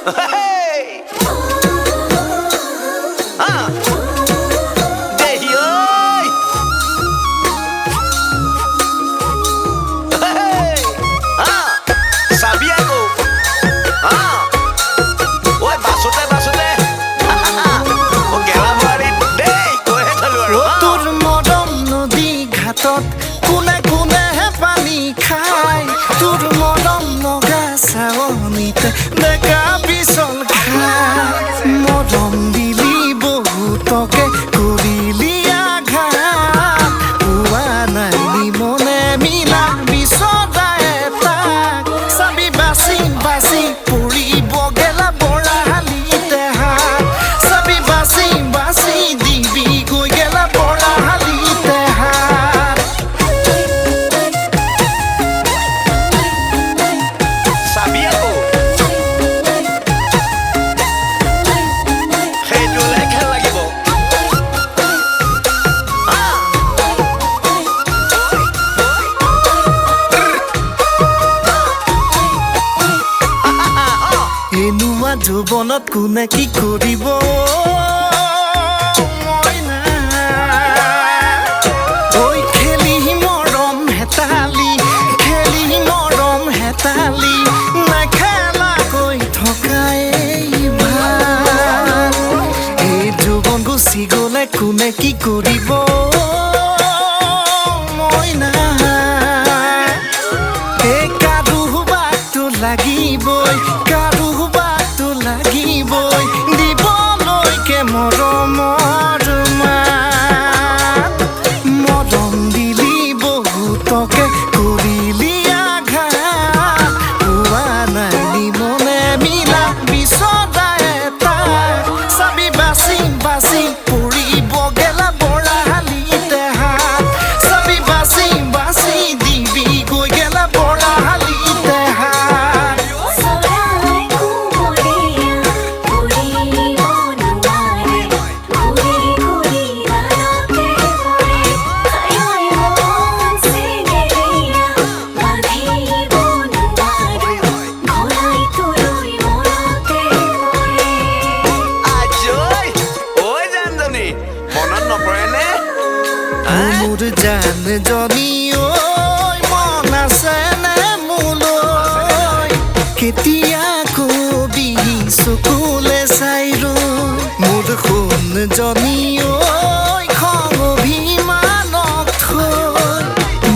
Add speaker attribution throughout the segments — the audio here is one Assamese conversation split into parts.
Speaker 1: Hey! Dehi ơi! Hey! Sabia aku? Oi, basute. Okay lah bari. Dei, koe chalu aru.
Speaker 2: তোর মরম নদী ঘাটত কোনে কোনে পানী খায় তোর মরম নগা চাৱনিতে ডেকা পিছল খায় মৰম দিলি বহুতকে কৰিলি আঘাত পোৱা নাই মনে মিলা বিচৰায় তাক চাবি বাচি বাচি পৰিব গেলা বৰাহালিতে হাত চাবি বাচি বাচি দিবি গৈ গেলা বৰাহালিতে হাত
Speaker 1: Sabia aku? সেইটো লেখা লাগিব।
Speaker 2: এনেকুৱা যৌৱনত কোনে কি কৰিব ঐ খেলি মৰম হেতালি নেখেলাকৈ থকাই ভাল এই যৌৱন গুচি গ'লে কোনে কি কৰিব এই কাৰোবাকটো লাগিবই দিবলৈকে মৰমৰ মাত মৰম দিলি বহুতকে কৰিলি আঘাত পোৱা নাই মনে মিলা বিচৰায় তাক চাবি বাচি বাচি পৰিব গেলা বৰাহালিতে হাত চাবি বাচি বাচি দিবি গৈ গেলা বৰাহালিতে হাত
Speaker 1: Ajoy! Oi Jandoni, মনত নপৰেনে?
Speaker 2: মোৰ জান জনী ঐ মন আছেনে মোলৈ কেতিয়া কবি চকুলে চাই ৰৈ মোৰ সোণ জনী ঐ খং অভিমানক থৈ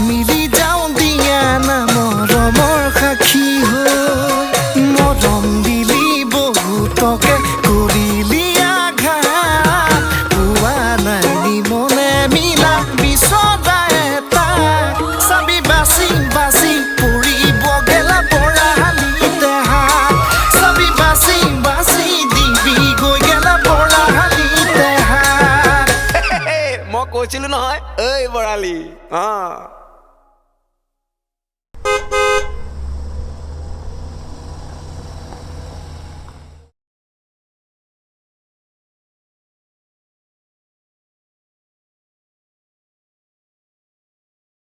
Speaker 2: মিলি যাওঁ দিয়া না মৰমৰ সাক্ষী হৈ মৰম দিলি বহুতকে কৰিলি আঘাত পোৱা নাই মনে মিলা বিচৰায় তাক চাবি বাচি বাচি পৰিব গেলা বৰাহালিতে হাত চাবি বাচি বাচি দিবি গৈ গেলা বৰাহালিতে হাত
Speaker 1: মই কৈছিলো নহয় ঐ বৰালি